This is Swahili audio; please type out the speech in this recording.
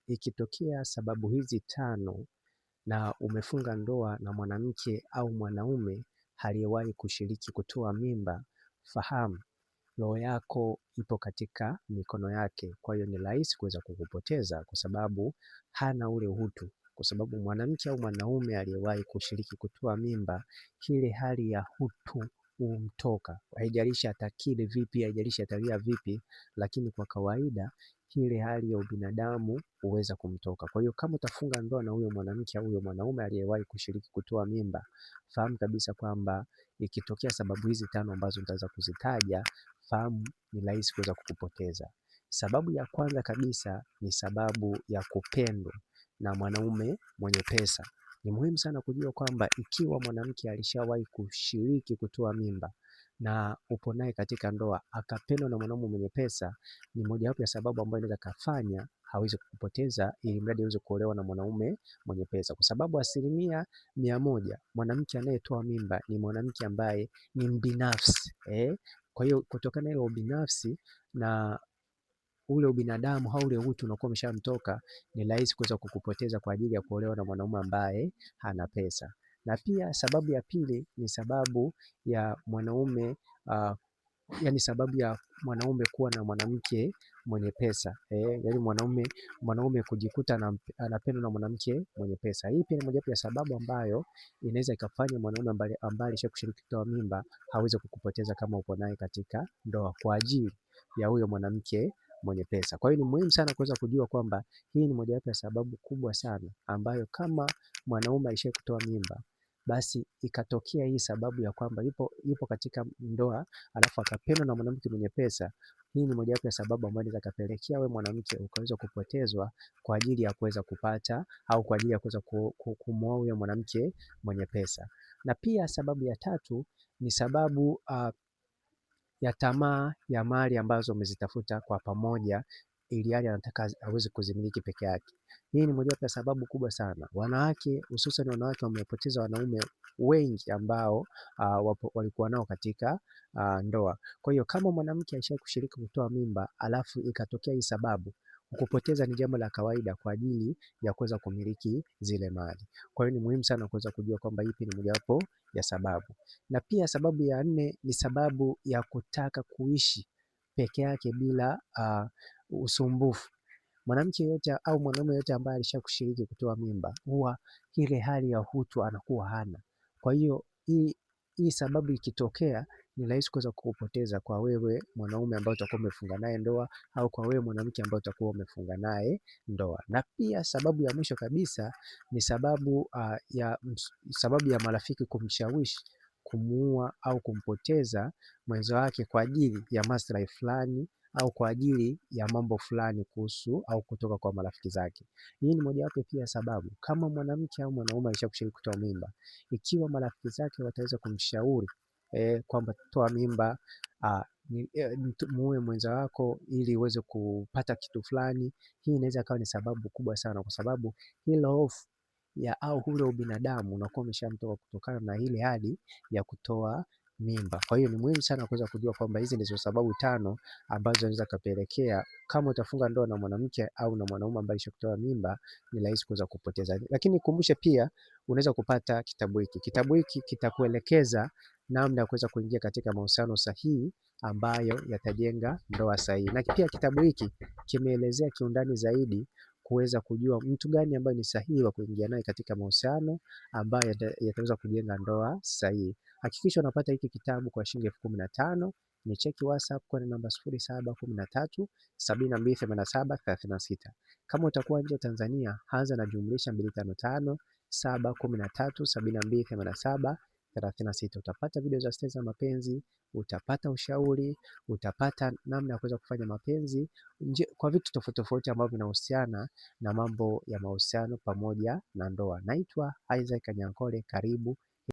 ikitokea sababu hizi tano na umefunga ndoa na mwanamke au mwanaume aliyewahi kushiriki kutoa mimba, fahamu roho yako ipo katika mikono yake. Kwa hiyo ni rahisi kuweza kukupoteza kwa sababu hana ule utu. Kwa sababu mwanamke au mwanaume aliyewahi kushiriki kutoa mimba, ile hali ya utu humtoka. Haijalishi atakili vipi, haijalishi atalia vipi, lakini kwa kawaida ile hali ya ubinadamu huweza kumtoka. Kwa hiyo kama utafunga ndoa na huyo mwanamke au huyo mwanaume aliyewahi kushiriki kutoa mimba, fahamu kabisa kwamba ikitokea sababu hizi tano ambazo nitaweza kuzitaja, fahamu ni rahisi kuweza kukupoteza. Sababu ya kwanza kabisa ni sababu ya kupendwa na mwanaume mwenye pesa. Ni muhimu sana kujua kwamba ikiwa mwanamke alishawahi kushiriki kutoa mimba na upo naye katika ndoa akapendwa na mwanaume mwenye pesa, ni mojawapo ya sababu ambayo inaweza kafanya hawezi kukupoteza, ili mradi aweze kuolewa na mwanaume mwenye pesa, kwa sababu 100% mwanamke anayetoa mimba ni mwanamke ambaye ni mbinafsi. Kwa hiyo kutokana na ile ubinafsi na ule ubinadamu au ule utu unakuwa umeshamtoka, ni rahisi kuweza kukupoteza kwa ajili ya kuolewa na mwanaume ambaye hana pesa. Na pia sababu ya pili ni sababu ya mwanaume sababu ya mwanaume kuwa na mwanamke mwenye pesa. Yaani mwanaume kujikuta anapendwa na mwanamke mwenye pesa. Hii pia ni mojawapo ya sababu ambayo inaweza ikafanya mwanaume ambaye alishakushiriki kutoa mimba hawezi kukupoteza kama upo naye katika ndoa kwa ajili ya huyo mwanamke mwenye pesa. Kwa hiyo ni muhimu sana kuweza kujua kwamba hii ni mojawapo ya sababu kubwa sana ambayo kama mwanaume alishawahi kutoa mimba, basi ikatokea hii sababu ya kwamba yupo katika ndoa alafu akapendwa na mwanamke mwenye pesa, hii ni mojawapo ya sababu ambayo inaweza kapelekea wewe mwanamke ukaweza kupotezwa kwa ajili ya kuweza kupata au kwa ajili ya kuweza kumwoa huyo mwanamke mwenye pesa. Na pia sababu ya tatu ni sababu ya tamaa ya mali ambazo umezitafuta kwa pamoja, ili hali anataka aweze kuzimiliki peke yake. Hii ni mojawapo ya sababu kubwa sana. Wanawake, hususan wanawake, wamepoteza wanaume wengi ambao walikuwa nao katika ndoa. Kwa hiyo kama mwanamke alishawahi kushiriki kutoa mimba alafu ikatokea hii sababu, kupoteza ni jambo la kawaida kwa ajili ya kuweza kumiliki zile mali. Kwa hiyo ni muhimu sana kuweza kujua kwamba ipi ni mojawapo ya sababu. Na pia sababu ya nne ni sababu ya kutaka kuishi peke yake bila usumbufu. Mwanamke yote au mwanaume yote ambaye alishakushiriki kutoa mimba, huwa ile hali ya utu anakuwa hana. Kwa hiyo hii sababu ikitokea, ni rahisi kuweza kukupoteza kwa wewe mwanaume ambaye utakuwa umefunga naye ndoa au kwa wewe mwanamke ambaye utakuwa umefunga naye ndoa. Na pia sababu ya mwisho kabisa ni sababu ya marafiki kumshawishi kumuua au kumpoteza mwenzo wake kwa ajili ya maslahi fulani au kwa ajili ya mambo fulani kuhusu au kutoka kwa marafiki zake. Hii ni mojawapo pia sababu, kama mwanamke au mwanaume alishakushiriki kutoa mimba, ikiwa marafiki zake wataweza kumshauri kwamba toa mimba, muue mwenza wako ili uweze kupata kitu fulani, hii inaweza kawa ni sababu kubwa sana, kwa sababu hilo hofu au ule ubinadamu unakuwa umeshamtoka kutokana na ile hali ya kutoa mimba. Kwa hiyo ni muhimu sana kuweza kujua kwamba hizi ndizo sababu tano ambazo zinaweza kapelekea kama utafunga ndoa na mwanamke au na mwanaume ambaye alishakutoa mimba, ni rahisi kuweza kupoteza. Lakini kumbushe pia unaweza kupata kitabu hiki. Kitabu hiki kitakuelekeza namna ya kuweza kuingia katika mahusiano sahihi ambayo yatajenga ndoa sahihi. Na pia kitabu hiki kimeelezea kiundani zaidi kuweza kujua mtu gani ambaye ni sahihi wa kuingia naye katika mahusiano ambayo yataweza kujenga ndoa sahihi. Hakikisha unapata hiki kitabu kwa shilingi 15,000. Ni cheki WhatsApp kwa namba 0713 7287 36. Kama utakuwa nje Tanzania, anza na jumlisha 255 713 7287 36. Utapata video za stori za mapenzi, utapata ushauri, utapata namna ya kuweza kufanya mapenzi kwa vitu tofauti tofauti ambavyo vinahusiana na mambo ya mahusiano pamoja na ndoa. Naitwa Isaac Kanyankole, karibu